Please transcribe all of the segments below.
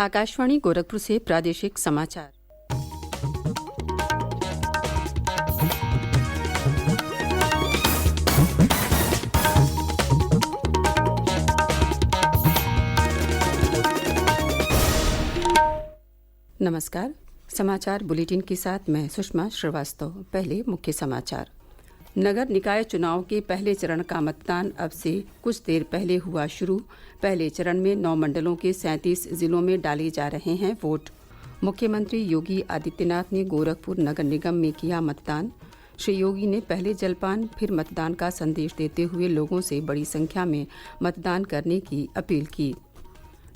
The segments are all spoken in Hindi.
आकाशवाणी गोरखपुर से प्रादेशिक समाचार। नमस्कार। समाचार बुलेटिन के साथ मैं सुषमा श्रीवास्तव। पहले मुख्य समाचार। नगर निकाय चुनाव के पहले चरण का मतदान अब से कुछ देर पहले हुआ शुरू। पहले चरण में 9 मंडलों के 37 जिलों में डाले जा रहे हैं वोट। मुख्यमंत्री योगी आदित्यनाथ ने गोरखपुर नगर निगम में किया मतदान। श्री योगी ने पहले जलपान फिर मतदान का संदेश देते हुए लोगों से बड़ी संख्या में मतदान करने की अपील की।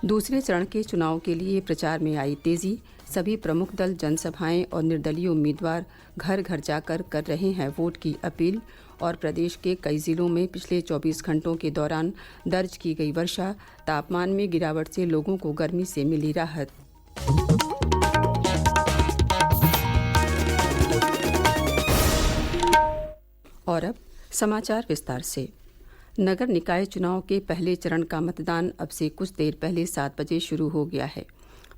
दूसरे चरण के चुनाव के लिए प्रचार में आई तेजी। सभी प्रमुख दल जनसभाएं और निर्दलीय उम्मीदवार घर घर जाकर कर रहे हैं वोट की अपील। और प्रदेश के कई जिलों में पिछले 24 घंटों के दौरान दर्ज की गई वर्षा, तापमान में गिरावट से लोगों को गर्मी से मिली राहत। और अब समाचार विस्तार से। नगर निकाय चुनाव के पहले चरण का मतदान अब से कुछ देर पहले 7 बजे शुरू हो गया है।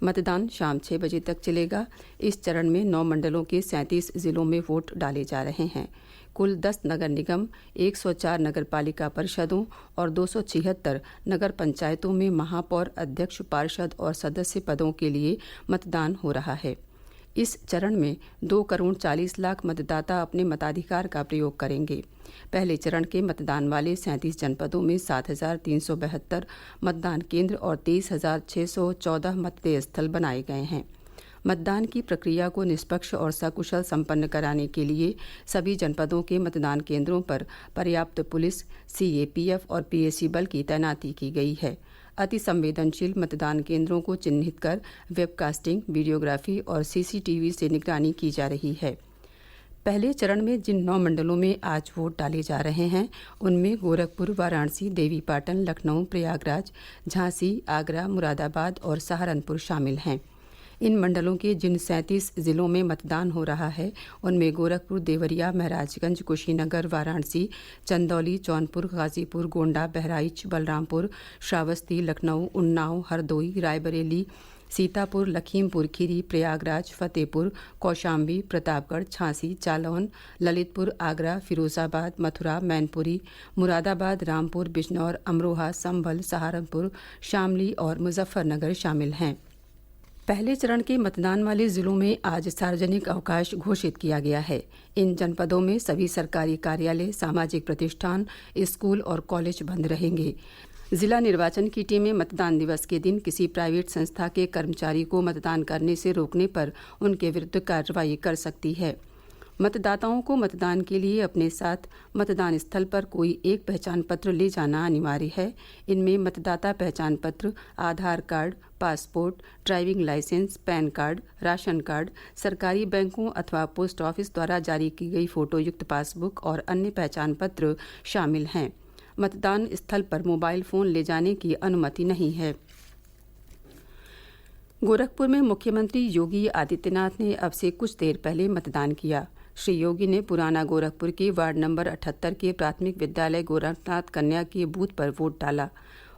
मतदान शाम 6 बजे तक चलेगा। इस चरण में 9 मंडलों के 37 जिलों में वोट डाले जा रहे हैं। कुल 10 नगर निगम, 104 नगर पालिका परिषदों और 276 नगर पंचायतों में महापौर, अध्यक्ष, पार्षद और सदस्य पदों के लिए मतदान हो रहा है। इस चरण में 2 करोड़ 40 लाख मतदाता अपने मताधिकार का प्रयोग करेंगे। पहले चरण के मतदान वाले 37 जनपदों में 7,372 मतदान केंद्र और 23,614 मतदेय स्थल बनाए गए हैं। मतदान की प्रक्रिया को निष्पक्ष और सकुशल संपन्न कराने के लिए सभी जनपदों के मतदान केंद्रों पर पर्याप्त पुलिस, सीएपीएफ और पीएसी बल की तैनाती की गई है। अति संवेदनशील मतदान केंद्रों को चिन्हित कर वेबकास्टिंग, वीडियोग्राफी और सीसीटीवी से निगरानी की जा रही है। पहले चरण में जिन 9 मंडलों में आज वोट डाले जा रहे हैं उनमें गोरखपुर, वाराणसी, देवीपाटन, लखनऊ, प्रयागराज, झांसी, आगरा, मुरादाबाद और सहारनपुर शामिल हैं। इन मंडलों के जिन 37 जिलों में मतदान हो रहा है उनमें गोरखपुर, देवरिया, महराजगंज, कुशीनगर, वाराणसी, चंदौली, जौनपुर, गाजीपुर, गोंडा, बहराइच, बलरामपुर, श्रावस्ती, लखनऊ, उन्नाव, हरदोई, रायबरेली, सीतापुर, लखीमपुर खीरी, प्रयागराज, फतेहपुर, कौशाम्बी, प्रतापगढ़, झांसी, जालौन, ललितपुर, आगरा, फिरोजाबाद, मथुरा, मैनपुरी, मुरादाबाद, रामपुर, बिजनौर, अमरोहा, संभल, सहारनपुर, शामली और मुजफ्फरनगर शामिल हैं। पहले चरण के मतदान वाले जिलों में आज सार्वजनिक अवकाश घोषित किया गया है। इन जनपदों में सभी सरकारी कार्यालय, सामाजिक प्रतिष्ठान, स्कूल और कॉलेज बंद रहेंगे। जिला निर्वाचन की टीमें मतदान दिवस के दिन किसी प्राइवेट संस्था के कर्मचारी को मतदान करने से रोकने पर उनके विरुद्ध कार्रवाई कर सकती है। मतदाताओं को मतदान के लिए अपने साथ मतदान स्थल पर कोई एक पहचान पत्र ले जाना अनिवार्य है। इनमें मतदाता पहचान पत्र, Aadhaar card, passport, driving licence, PAN card, ration card, सरकारी बैंकों अथवा पोस्ट ऑफिस द्वारा जारी की गई फोटोयुक्त पासबुक और अन्य पहचान पत्र शामिल हैं। मतदान स्थल पर मोबाइल फोन ले जाने की अनुमति नहीं है। गोरखपुर में मुख्यमंत्री योगी आदित्यनाथ ने अब से कुछ देर पहले मतदान किया। श्री योगी ने पुराना गोरखपुर के वार्ड नंबर 78 के प्राथमिक विद्यालय गोरखनाथ कन्या के बूथ पर वोट डाला।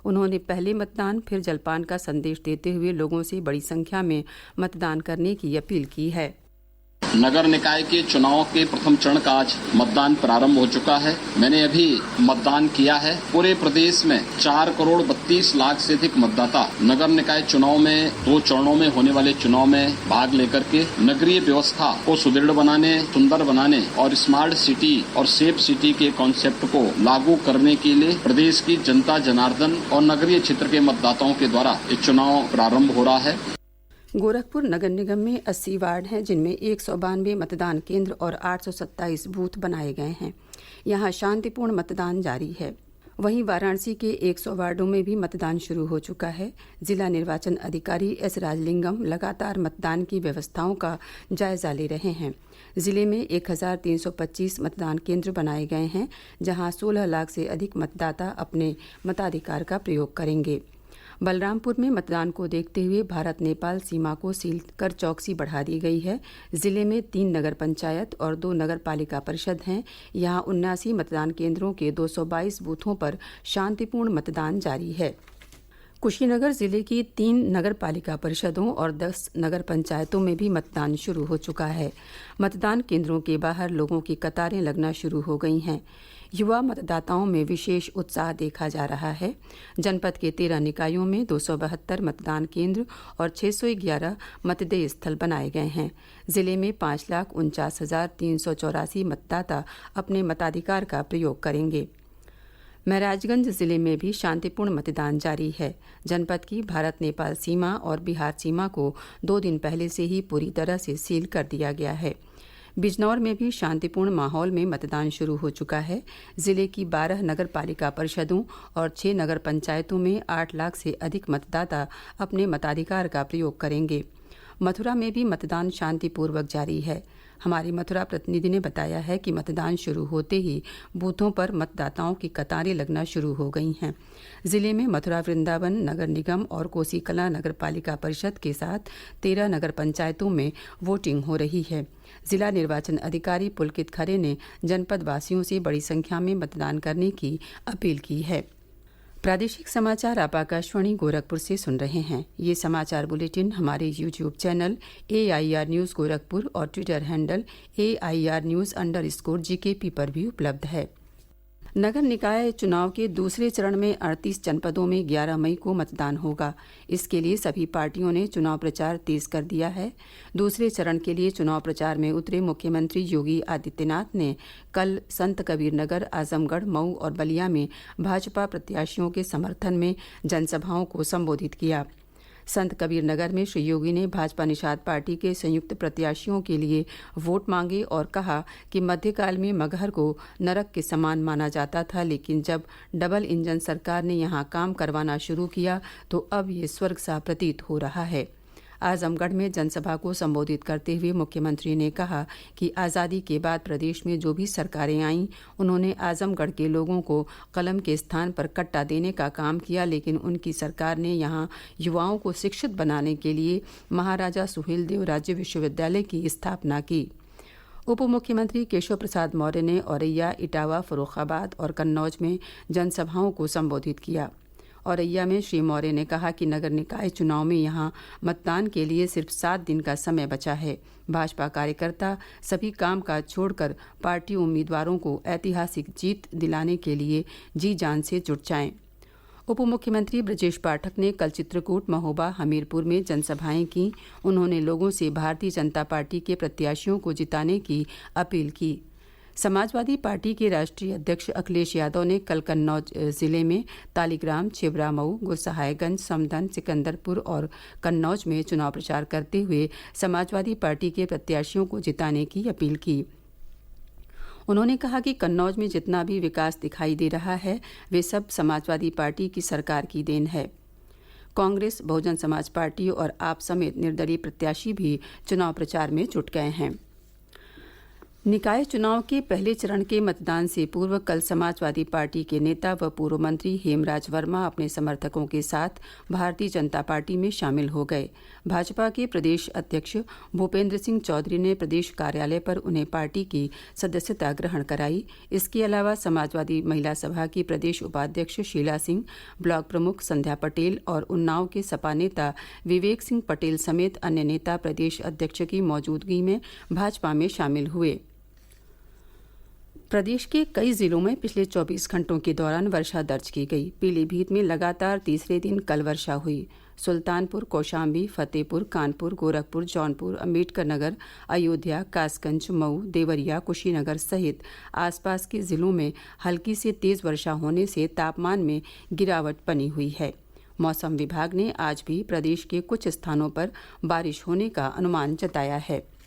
उन्होंने पहले मतदान फिर जलपान का संदेश देते हुए लोगों से बड़ी संख्या में मतदान करने की अपील की है। नगर निकाय के चुनाव के प्रथम चरण का आज मतदान प्रारंभ हो चुका है। मैंने अभी मतदान किया है। पूरे प्रदेश में 4 करोड़ 32 लाख से अधिक मतदाता नगर निकाय चुनाव में 2 चरणों में होने वाले चुनाव में भाग लेकर के नगरीय व्यवस्था को सुदृढ़ बनाने, सुंदर बनाने और स्मार्ट सिटी और सेफ सिटी के कॉन्सेप्ट को लागू करने के लिए प्रदेश की जनता जनार्दन और नगरीय क्षेत्र के मतदाताओं के द्वारा ये चुनाव प्रारंभ हो रहा है। गोरखपुर नगर निगम में 80 वार्ड हैं जिनमें 192 मतदान केंद्र और 827 बूथ बनाए गए हैं। यहाँ शांतिपूर्ण मतदान जारी है। वहीं वाराणसी के 100 वार्डों में भी मतदान शुरू हो चुका है। जिला निर्वाचन अधिकारी एस राजलिंगम लगातार मतदान की व्यवस्थाओं का जायजा ले रहे हैं। जिले में 1,325 मतदान केंद्र बनाए गए हैं जहां 16 लाख से अधिक मतदाता अपने मताधिकार का प्रयोग करेंगे। बलरामपुर में मतदान को देखते हुए भारत नेपाल सीमा को सील कर चौकसी बढ़ा दी गई है। जिले में 3 नगर पंचायत और 2 नगर पालिका परिषद हैं। यहाँ 79 मतदान केंद्रों के 222 बूथों पर शांतिपूर्ण मतदान जारी है। कुशीनगर जिले की 3 नगर पालिका परिषदों और 10 नगर पंचायतों में भी मतदान शुरू हो चुका है। मतदान केंद्रों के बाहर लोगों की कतारें लगना शुरू हो गई हैं। युवा मतदाताओं में विशेष उत्साह देखा जा रहा है। जनपद के 13 निकायों में 272 मतदान केंद्र और 611 मतदेय स्थल बनाए गए हैं। जिले में 5,49,384 मतदाता अपने मताधिकार का प्रयोग करेंगे। महराजगंज जिले में भी शांतिपूर्ण मतदान जारी है। जनपद की भारत नेपाल सीमा और बिहार सीमा को 2 दिन पहले से ही पूरी तरह से सील कर दिया गया है। बिजनौर में भी शांतिपूर्ण माहौल में मतदान शुरू हो चुका है। जिले की 12 नगर पालिका परिषदों और 6 नगर पंचायतों में 8 लाख से अधिक मतदाता अपने मताधिकार का प्रयोग करेंगे। मथुरा में भी मतदान शांतिपूर्वक जारी है। हमारी मथुरा प्रतिनिधि ने बताया है कि मतदान शुरू होते ही बूथों पर मतदाताओं की कतारें लगना शुरू हो गई हैं। जिले में मथुरा वृंदावन नगर निगम और कोसी कलां नगर पालिका परिषद के साथ 13 नगर पंचायतों में वोटिंग हो रही है। जिला निर्वाचन अधिकारी पुलकित खरे ने जनपद वासियों से बड़ी संख्या में मतदान करने की अपील की है। प्रादेशिक समाचार आप आकाशवाणी गोरखपुर से सुन रहे हैं। ये समाचार बुलेटिन हमारे YouTube channel AIR news Gorakhpur और ट्विटर हैंडल AIR न्यूज़_GKP पर भी उपलब्ध है। नगर निकाय चुनाव के दूसरे चरण में 38 जनपदों में 11 मई को मतदान होगा। इसके लिए सभी पार्टियों ने चुनाव प्रचार तेज कर दिया है। दूसरे चरण के लिए चुनाव प्रचार में उतरे मुख्यमंत्री योगी आदित्यनाथ ने कल संत कबीर नगर, आजमगढ़, मऊ और बलिया में भाजपा प्रत्याशियों के समर्थन में जनसभाओं को संबोधित किया। संत कबीर नगर में श्री योगी ने भाजपा निषाद पार्टी के संयुक्त प्रत्याशियों के लिए वोट मांगे और कहा कि मध्यकाल में मगहर को नरक के समान माना जाता था, लेकिन जब डबल इंजन सरकार ने यहां काम करवाना शुरू किया तो अब ये स्वर्ग सा प्रतीत हो रहा है। आजमगढ़ में जनसभा को संबोधित करते हुए मुख्यमंत्री ने कहा कि आज़ादी के बाद प्रदेश में जो भी सरकारें आईं, उन्होंने आजमगढ़ के लोगों को कलम के स्थान पर कट्टा देने का काम किया, लेकिन उनकी सरकार ने यहां युवाओं को शिक्षित बनाने के लिए महाराजा सुहेलदेव राज्य विश्वविद्यालय की स्थापना की। उप मुख्यमंत्री केशव प्रसाद मौर्य ने औरैया, इटावा, फर्रुखाबाद और कन्नौज में जनसभाओं को संबोधित किया। औरैया में श्री मौर्य ने कहा कि नगर निकाय चुनाव में यहां मतदान के लिए सिर्फ 7 दिन का समय बचा है। भाजपा कार्यकर्ता सभी काम काज छोड़कर पार्टी उम्मीदवारों को ऐतिहासिक जीत दिलाने के लिए जी जान से जुट जाएं। उप मुख्यमंत्री ब्रजेश पाठक ने कल चित्रकूट, महोबा, हमीरपुर में जनसभाएं की। उन्होंने लोगों से भारतीय जनता पार्टी के प्रत्याशियों को जिताने की अपील की। समाजवादी पार्टी के राष्ट्रीय अध्यक्ष अखिलेश यादव ने कल कन्नौज जिले में तालीग्राम, छिबरा, मऊ, गुरसहायगंज, समदन, सिकंदरपुर और कन्नौज में चुनाव प्रचार करते हुए समाजवादी पार्टी के प्रत्याशियों को जिताने की अपील की। उन्होंने कहा कि कन्नौज में जितना भी विकास दिखाई दे रहा है वे सब समाजवादी पार्टी की सरकार की देन है। कांग्रेस, बहुजन समाज पार्टी और आप समेत निर्दलीय प्रत्याशी भी चुनाव प्रचार में जुट गए हैं। निकाय चुनाव के पहले चरण के मतदान से पूर्व कल समाजवादी पार्टी के नेता व पूर्व मंत्री हेमराज वर्मा अपने समर्थकों के साथ भारतीय जनता पार्टी में शामिल हो गए। भाजपा के प्रदेश अध्यक्ष भूपेंद्र सिंह चौधरी ने प्रदेश कार्यालय पर उन्हें पार्टी की सदस्यता ग्रहण कराई। इसके अलावा समाजवादी महिला सभा की प्रदेश उपाध्यक्ष शीला सिंह, ब्लॉक प्रमुख संध्या पटेल और उन्नाव के सपा नेता विवेक सिंह पटेल समेत अन्य नेता प्रदेश अध्यक्ष की मौजूदगी में भाजपा में शामिल हुए। प्रदेश के कई जिलों में पिछले 24 घंटों के दौरान वर्षा दर्ज की गई। पीलीभीत में लगातार तीसरे दिन कल वर्षा हुई। सुल्तानपुर, कौशाम्बी, फतेहपुर, कानपुर, गोरखपुर, जौनपुर, अम्बेडकर नगर, अयोध्या, कासगंज, मऊ, देवरिया, कुशीनगर सहित आसपास के जिलों में हल्की से तेज वर्षा होने से तापमान में गिरावट बनी हुई है। मौसम विभाग ने आज भी प्रदेश के कुछ स्थानों पर बारिश होने का अनुमान जताया है।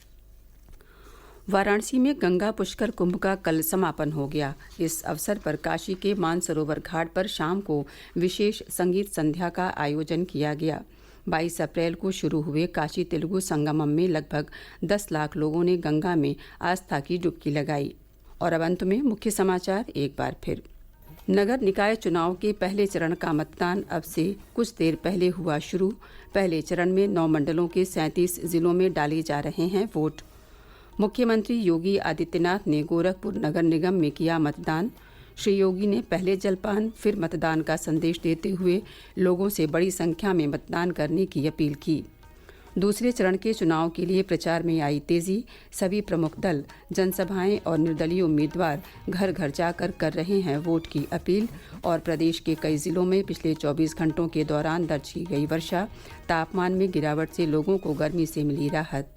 वाराणसी में गंगा पुष्कर कुंभ का कल समापन हो गया। इस अवसर पर काशी के मानसरोवर घाट पर शाम को विशेष संगीत संध्या का आयोजन किया गया। 22 अप्रैल को शुरू हुए काशी तेलुगु संगमम में लगभग 10 लाख लोगों ने गंगा में आस्था की डुबकी लगाई। और अब अंत में मुख्य समाचार एक बार फिर। नगर निकाय चुनाव के पहले चरण का मतदान अब से कुछ देर पहले हुआ शुरू। पहले चरण में 9 मंडलों के 37 जिलों में डाले जा रहे हैं वोट। मुख्यमंत्री योगी आदित्यनाथ ने गोरखपुर नगर निगम में किया मतदान। श्री योगी ने पहले जलपान फिर मतदान का संदेश देते हुए लोगों से बड़ी संख्या में मतदान करने की अपील की। दूसरे चरण के चुनाव के लिए प्रचार में आई तेजी। सभी प्रमुख दल जनसभाएं और निर्दलीय उम्मीदवार घर घर जाकर कर रहे हैं वोट की अपील। और प्रदेश के कई जिलों में पिछले 24 घंटों के दौरान दर्ज की गई वर्षा, तापमान में गिरावट से लोगों को गर्मी से मिली राहत।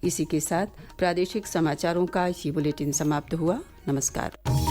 इसी के साथ प्रादेशिक समाचारों का ये बुलेटिन समाप्त हुआ। नमस्कार।